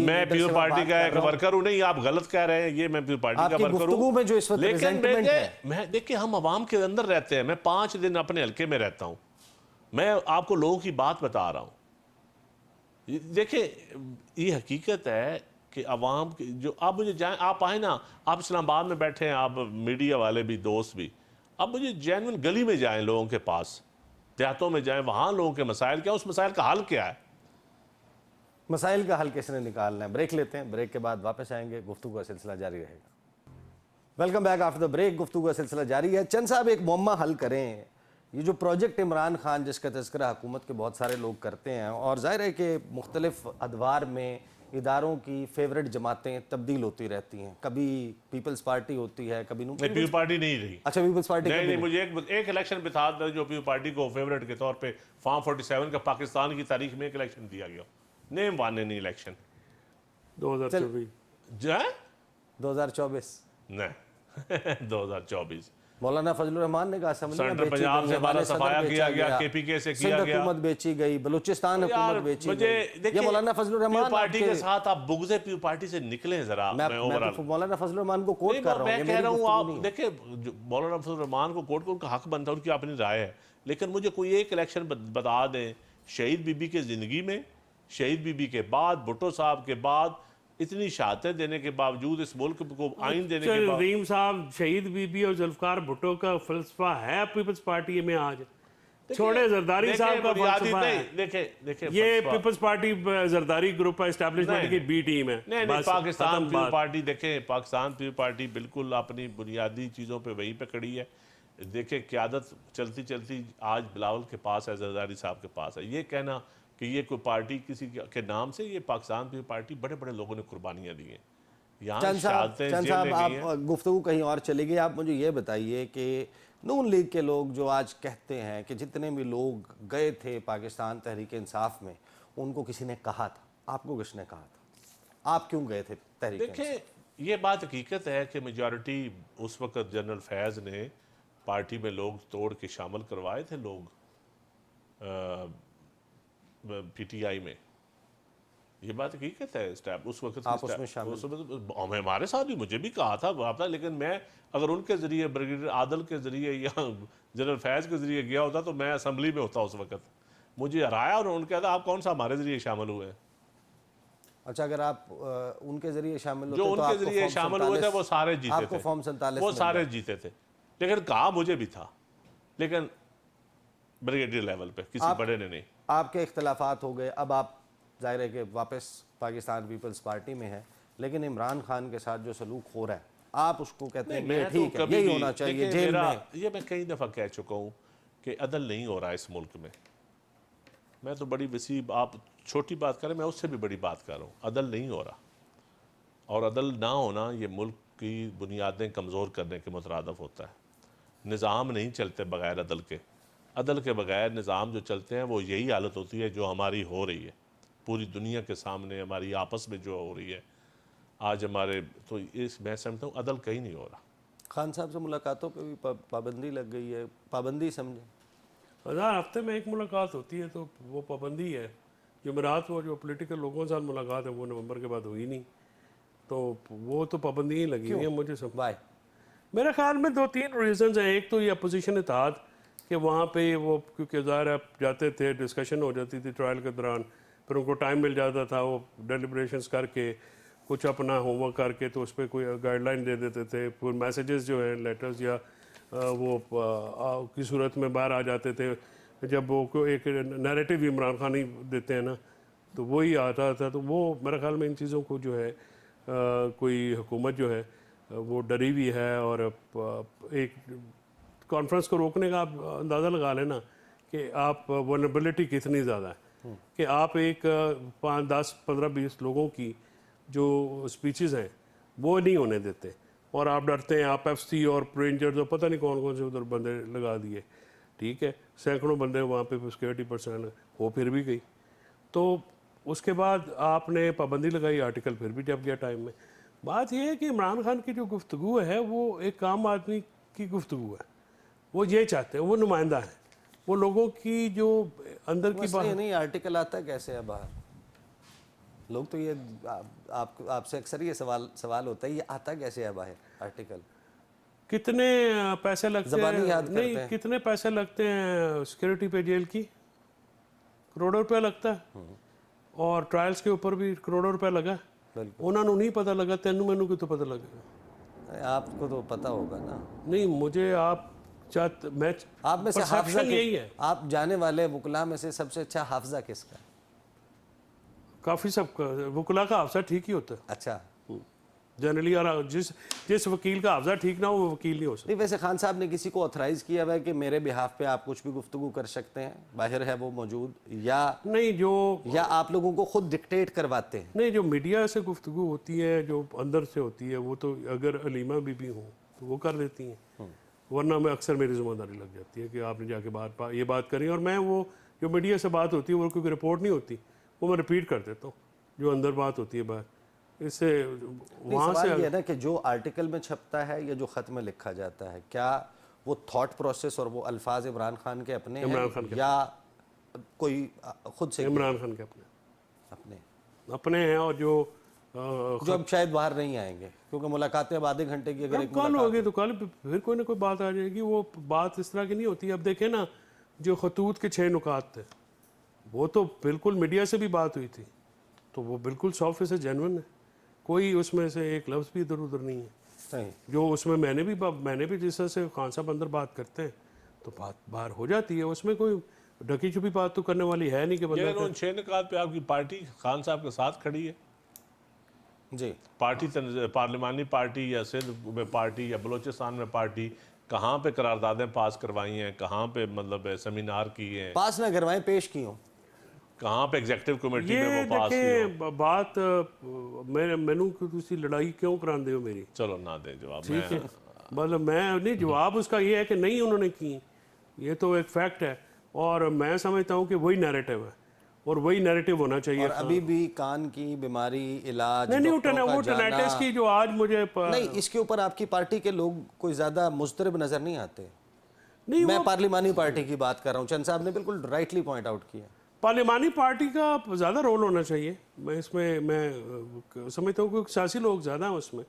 मैं पीपल पार्टी का एक वर्कर हूं। नहीं, आप गलत कह रहे हैं, ये मैं पीपल पार्टी का वर्कर हूं। लेकिन मैं देखिए, हम अवाम के अंदर रहते हैं। मैं 5 दिन अपने हल्के में रहता हूं, मैं आपको लोगों की बात बता रहा हूं। देखिए, ये हकीकत है कि अवाम की जो, आप मुझे जाए, आप आए ना, आप इस्लामाबाद में बैठे हैं, आप मीडिया वाले भी, दोस्त भी, अब मुझे जेन्युइन गली में जाएं, लोगों के पास, देहातों में जाएं, वहाँ लोगों के मसाइल क्या, उस मसाइल का हल क्या है। मसाइल का हल किसने निकालना है? ब्रेक लेते हैं, ब्रेक के बाद वापस आएंगे, गुफ्तगू का सिलसिला जारी रहेगा। Welcome back after the break. गुफ्तगू का सिलसिला जारी है। चंद साहब, एक मुअम्मा हल करें ये जो प्रोजेक्ट इमरान खान जिसका तज़किरा हुकूमत के बहुत सारे लोग करते हैं, और जाहिर है कि मुख्तलिफ अदवार में इदारों की फेवरेट जमातें तब्दील होती रहती हैं, कभी पीपल्स पार्टी होती है, कभी नहीं, पीपल्स पार्टी नहीं रही। अच्छा, पीपल्स पार्टी नहीं, मुझे एक इलेक्शन पे था जो पीपल्स पार्टी को फेवरेट के तौर पे फॉर्म 47 का पाकिस्तान की तारीख में एक इलेक्शन दिया गया, नेम वन नहीं इलेक्शन 2024 जो है 2024 नहीं 2024 मौलाना फजलुर रहमान ने कहा सेंट्रल पंजाब से हमारा सफाया किया गया, केपीके से किया गया, हुकूमत बेची गई, बलूचिस्तान हुकूमत बेची गई। ये मौलाना फजलुर रहमान पार्टी के साथ आप बुग़्ज़े पीपल पार्टी से निकले जरा। मैं तो मौलाना फजलुर रहमान को कोट कर रहा हूं, मैं कह रहा हूं आप देखिए मौलाना फजलुर रहमान को कोट, उनका हक बनता है, उनकी अपनी राय है, लेकिन मुझे कोई एक इलेक्शन बता दें शहीद बीबी के जिंदगी में, शहीद बीबी के बाद, भुट्टो साहब के बाद, इतनी शहादतें देने के बावजूद, इस मुल्क को आइन देने के बाद, रहीम साहब शहीद बीबी और जुल्फकार भुट्टो का फलसफा है पीपल्स पार्टी में आज, छोड़े जरदारी साहब का फलसफा है। देखे ये पीपल्स पार्टी जरदारी ग्रुप एस्टैब्लिशमेंट की बी टीम है। नहीं, पाकिस्तान पीपल पार्टी देखें, पाकिस्तान पीपल पार्टी बिल्कुल अपनी बुनियादी चीज़ों पे वहीं पे खड़ी है। देखें क़यादत चलती चलती आज बिलावल के पास है, जरदारी साहब के पास है। ये कहना कि ये कोई पार्टी किसी के नाम से, ये पाकिस्तान पीपल पार्टी बड़े बड़े लोगों ने कुर्बानियाँ दी हैं। चंद साहब आप गुफ्तगू कहीं और चले गए। आप मुझे ये बताइए कि नून लीग के लोग जो आज कहते हैं कि जितने भी लोग गए थे पाकिस्तान तहरीक इंसाफ में, उनको किसी ने कहा था, आपको किसने कहा था, आप क्यों गए थे तहरीक? देखिए, ये बात हकीकत है कि मेजॉरिटी उस वक्त जनरल फैज़ ने पार्टी में लोग तोड़ के शामिल करवाए थे लोग पीटीआई में। ये बात हकीकत है। स्टैप उस वक्त आप उसमें शामिल, हमारे साथ भी, मुझे भी कहा था वहाँ पर, लेकिन मैं अगर उनके ज़रिए ब्रिगेडियर आदल के ज़रिए या जनरल फैज़ के ज़रिए गया होता तो मैं असम्बली में होता उस वक्त। मुझे हराया और उन्होंने कहा था आप कौन सा हमारे ज़रिए शामिल हुए हैं। अच्छा, अगर आप उनके ज़रिए शामिल जो उनके ज़रिए शामिल हुए थे वो सारे जीते थे, फॉर्म 47 वो सारे जीते थे, लेकिन कहा मुझे भी था, लेकिन ब्रिगेडियर लेवल पे किसी बड़े ने नहीं। आपके इख्तलाफात हो गए, अब आप जाहिर है कि वापस पाकिस्तान पीपल्स पार्टी में है, लेकिन इमरान खान के साथ जो सलूक हो रहा है, आप उसको कहते हैं ये ठीक है, यही होना चाहिए जेल में। ये मैं कई दफ़ा कह चुका हूँ कि अदल नहीं हो रहा है इस मुल्क में। मैं तो बड़ी वसी, आप छोटी बात करें, मैं उससे भी बड़ी बात कर रहा हूँ। अदल नहीं हो रहा, और अदल ना होना ये मुल्क की बुनियादें कमज़ोर करने के मुतरादफ होता है। निज़ाम नहीं चलते बग़ैर अदल के। अदल के बगैर निज़ाम जो चलते हैं वो यही हालत होती है जो हमारी हो रही है पूरी दुनिया के सामने, हमारी आपस में जो हो रही है आज हमारे, तो इस मैं समझता हूँ अदल कहीं नहीं हो रहा। खान साहब से मुलाकातों पे भी पाबंदी लग गई है, पाबंदी समझे? 1000 हफ्ते में एक मुलाकात होती है तो वो पाबंदी है। जुमेरात वो जो पॉलिटिकल लोगों के साथ मुलाकात है वो नवंबर के बाद हुई नहीं, तो वो तो पाबंदी ही लगी हुई है। मुझे सब मेरे ख्याल में 2-3 रीज़न्स हैं। एक तो ये अपोजिशन इत्तेहाद कि वहाँ पे वो, क्योंकि ज़ाहिर आप जाते थे, डिस्कशन हो जाती थी ट्रायल के दौरान, फिर उनको टाइम मिल जाता था, वो डेलिब्रेशंस करके कुछ अपना होमवर्क करके तो उस पर कोई गाइडलाइन दे देते थे। फिर मैसेजेस जो है लेटर्स या वो की सूरत में बाहर आ जाते थे। जब वो एक नैरेटिव इमरान खान ही देते हैं ना, तो वही आता था। तो वो मेरे ख्याल में इन चीज़ों को जो है कोई हुकूमत जो है वो डरी हुई है, और एक कॉन्फ्रेंस को रोकने का आप अंदाज़ा लगा लेना कि आप वल्नरेबिलिटी कितनी ज़्यादा है कि आप एक 5, 10, 15, 20 लोगों की जो स्पीचेस हैं वो नहीं होने देते, और आप डरते हैं। आप FC और रेंजर जो पता नहीं कौन कौन से उधर बंदे लगा दिए, ठीक है, सैकड़ों बंदे वहाँ पे सिक्योरिटी पर्सनल वो फिर भी गई। तो उसके बाद आपने पाबंदी लगाई, आर्टिकल फिर भी जब गया टाइम में। बात यह है कि इमरान खान की जो गुफ्तगू है वो एक आम आदमी की गुफ्तगू है। वो ये चाहते हैं, वो नुमाइंदा है, वो लोगों की जो अंदर की बात नहीं। आर्टिकल आता कैसे है बाहर? लोग तो ये आपसे अक्सर ये सवाल होता है, ये आता कैसे है बाहर आर्टिकल? कितने पैसे लगते हैं? नहीं, कितने पैसे लगते हैं सिक्योरिटी पे जेल की? करोड़ों रुपया लगता है, और ट्रायल्स के ऊपर भी करोड़ों रुपया लगा। उन्होंने नहीं पता लगा, तेनू मैनू क्यों तो पता लगेगा? आपको तो पता होगा ना। नहीं, मुझे आप में से हाफिजा यही है। आप जाने वाले वकुला में से सबसे अच्छा हाफिजा किसका? काफ़ी सबका वकुला का हाफिजा ठीक ही होता है। अच्छा, जनरली। और जिस वकील का हाफजा ठीक ना हो वो वकील नहीं हो सकता। नहीं, वैसे खान साहब ने किसी को ऑथराइज किया हुआ है कि मेरे बिहाफ पे आप कुछ भी गुफ्तगू कर सकते हैं, बाहर है वो मौजूद, नहीं, या आप लोगों को खुद डिक्टेट करवाते हैं? नहीं, जो मीडिया से गुफ्तगू होती है, जो अंदर से होती है, वो तो अगर अलीमा बीबी हो तो वो कर देती हैं, वरना मैं अक्सर मेरी जिम्मेदारी लग जाती है कि आपने जाके ये बात करी, और मैं वो जो मीडिया से बात होती है वो क्योंकि रिपोर्ट नहीं होती, वो मैं रिपीट कर देता हूँ जो अंदर बात होती है बाहर। इससे वहाँ से ये है ना कि जो आर्टिकल में छपता है या जो ख़त में लिखा जाता है, क्या वो थॉट प्रोसेस और वो अल्फाज इमरान खान के अपने हैं या कोई खुद से? इमरान खान के अपने हैं, और जो अब शायद बाहर नहीं आएंगे क्योंकि मुलाकातें अब आधे घंटे की, अगर एक कल होगी तो कल फिर कोई ना कोई बात आ जाएगी। वो बात इस तरह की नहीं होती। अब देखें ना, जो खतूत के 6 नुकात थे वो तो बिल्कुल मीडिया से भी बात हुई थी, तो वो बिल्कुल 100% जेन्युइन है, कोई उसमें से एक लफ्ज़ भी इधर उधर नहीं है। सही। जो उसमें मैंने भी जिस तरह से खान साहब अंदर बात करते हैं तो बात बाहर हो जाती है, उसमें कोई ढकी छुपी बात तो करने वाली है नहीं कि बंदा। उन 6 निकात पे आपकी पार्टी खान साहब के साथ खड़ी है जी। पार्लिमानी पार्टी या सिंध में पार्टी या बलूचिस्तान में पार्टी कहाँ पे करारदादें पास करवाई हैं, कहाँ पे मतलब सेमिनार किए हैं, पास ना करवाएं, पेश की हो, कहाँ पे एग्जीक्यूटिव कमेटी में ये वो पास किए हो? देखें बात मैनू तुसी लड़ाई क्यों करांदे हो मेरी? चलो ना दें जवाब। ठीक है, मतलब मैं नहीं, जवाब उसका ये है कि नहीं उन्होंने की, ये तो एक फैक्ट है, और मैं समझता हूँ कि वही नैरेटिव है और वही नैरेटिव होना चाहिए। और अभी भी कान की बीमारी, इलाज, नहीं, डॉक्टरों का वो जाना, टेनाइटिस की जो आज मुझे नहीं, इसके ऊपर आपकी पार्टी के लोग कोई ज्यादा मुस्तरब नजर नहीं आते। नहीं, मैं पार्लिमानी पार्टी की बात कर रहा हूँ, चंद साहब ने बिल्कुल राइटली पॉइंट आउट किया। पार्लिमानी पार्टी का ज़्यादा रोल होना चाहिए। मैं समझता हूँ कि सियासी लोग ज़्यादा हैं उसमें,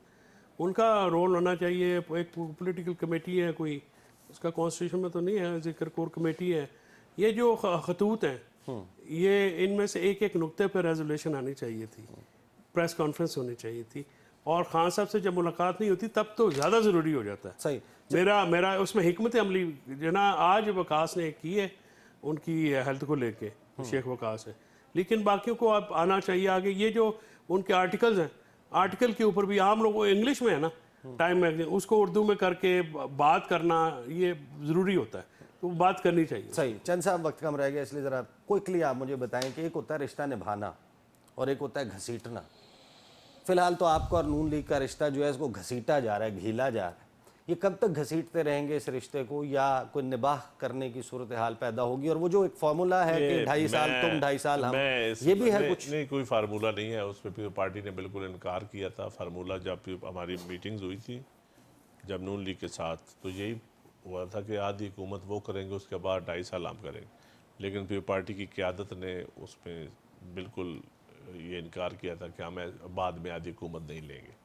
उनका रोल होना चाहिए। एक पॉलिटिकल कमेटी है कोई, उसका कॉन्स्टिट्यूशन में तो नहीं है जिक्र, कोर कमेटी है। ये जो खतूत हैं, ये इनमें से एक एक नुक्ते पर रेजोल्यूशन आनी चाहिए थी, प्रेस कॉन्फ्रेंस होनी चाहिए थी, और खान साहब से जब मुलाकात नहीं होती तब तो ज़्यादा ज़रूरी हो जाता है। सही। मेरा उसमें हिकमत अमली जो ना आज वकास ने की है उनकी हेल्थ को लेके, शेख वकास है, लेकिन बाकियों को अब आना चाहिए आगे। ये जो उनके आर्टिकल्स हैं, आर्टिकल के ऊपर भी आम लोगों, इंग्लिश में है ना टाइम मैगजीन, उसको उर्दू में करके बात करना ये ज़रूरी होता है, तो बात करनी चाहिए। सही। चंद साहब वक्त कम रह गया, इसलिए ज़रा क्विकली आप मुझे बताएं कि एक होता है रिश्ता निभाना और एक होता है घसीटना। फिलहाल तो आपका और नून लीग का रिश्ता जो है इसको घसीटा जा रहा है, घीला जा रहा है। ये कब तक घसीटते रहेंगे इस रिश्ते को, या कोई निबाह करने की सूरत हाल पैदा होगी? और वो जो एक फार्मूला है कि 2.5 साल तुम 2.5 साल हम, ये भी है कुछ? नहीं, कोई फार्मूला नहीं है। उस पर पार्टी ने बिल्कुल इनकार किया था। फार्मूला जब हमारी मीटिंग्स हुई थी जब नून लीग के साथ, तो यही हुआ था कि आधी हुकूमत वो करेंगे, उसके बाद 2.5 साल हम करेंगे। लेकिन फिर पार्टी की क़यादत ने उसमें बिल्कुल ये इनकार किया था कि हम बाद में आधी हुकूमत नहीं लेंगे।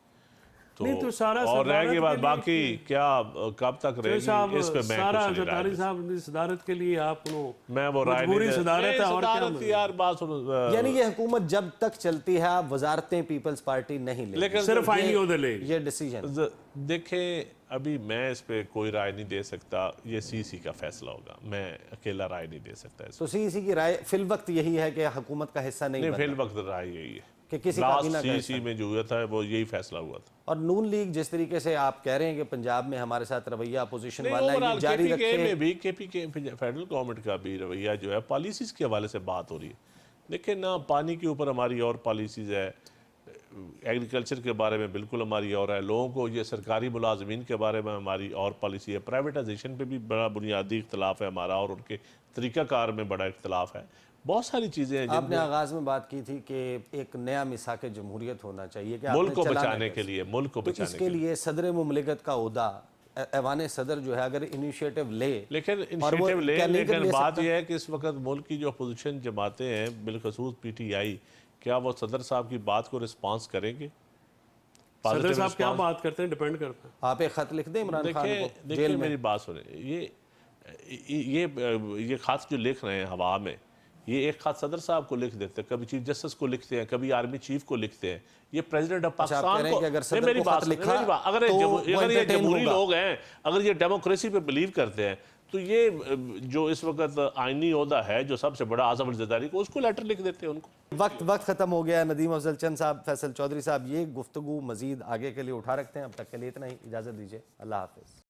तो सारा और रह गई बात बाकी क्या कब तक रहेगी, इस पे मैं सारा सरदारी साहब की सदारत के लिए आप मैं वो राय नहीं सदारत है। और क्या यार बात सुनो, यानी ये हुकूमत जब तक चलती है आप वजारतें पीपल्स पार्टी नहीं लेगी, लेकिन सिर्फ आईनी ओहदे ले ये डिसीजन। देखें, अभी मैं इस पे कोई राय नहीं दे सकता, ये सीसी का फैसला होगा, मैं अकेला राय नहीं दे सकता। तो सीसी की राय फिल वक्त यही है कि हुकूमत का हिस्सा नहीं बनना, फिल वक्त राय यही है कि किसी लास्ट सीसी में जो हुआ था वो यही फैसला हुआ था। और नून लीग जिस तरीके से आप कह रहे हैं कि पंजाब में हमारे साथ रवैया अपोजिशन वाला है, ये जारी रखे। में भी केपी फेडरल गवर्नमेंट का भी रवैया जो है पॉलिसीज के हवाले से बात हो रही है। देखिए ना, पानी के ऊपर हमारी और पॉलिसीज है, एग्रीकल्चर के बारे में बिल्कुल हमारी और है, लोगों को ये सरकारी मुलाजमीन के बारे में हमारी और पॉलिसी है, प्राइवेटाइजेशन पे भी बड़ा बुनियादी इख्तलाफ है हमारा, और उनके तरीक़ाकार में बड़ा इख्तलाफ है। बहुत सारी चीज़ें हैं। आपने आगाज में बात की थी कि एक नया मिसाक जमहूरियत होना चाहिए कि मुल्क को बचाने के लिए, मुल्क को बचाने इसके लिए सदर मुमलिकत का ओहदा ऐवान सदर जो है अगर इनिशिएटिव ले, लेकिन इनिशिएटिव ले, लेकिन बात यह है कि इस वक्त मुल्क की जो अपोजिशन जमातें हैं, बिलखसूस PTI, क्या वो सदर साहब की बात को रिस्पांस करेंगे? सदर साहब क्या बात करते हैं डिपेंड करता है। आप एक खत लिख दें इमरान खान को, देखिए मेरी बात सुने, ये खत जो लिख रहे हैं हवा में, ये एक खत सदर साहब को लिख देते हैं, कभी चीफ जस्टिस को लिखते हैं, कभी आर्मी चीफ को लिखते हैं। ये प्रेसिडेंट ऑफ पाकिस्तान को, मेरी बात, अगर ये जमहूरी लोग हैं, अगर ये डेमोक्रेसी पे बिलीव करते हैं, तो ये जो इस वक्त आईनी ओहदा है जो सबसे बड़ा आज़म ज़रदारी को, उसको लेटर लिख देते हैं उनको। वक्त खत्म हो गया। नदीम अफजल चंद साहब, फैसल चौधरी साहब, ये गुफ्तगू मजीद आगे के लिए उठा रखते हैं। अब तक के लिए इतना ही, इजाज़त दीजिए, अल्लाह हाफिज़।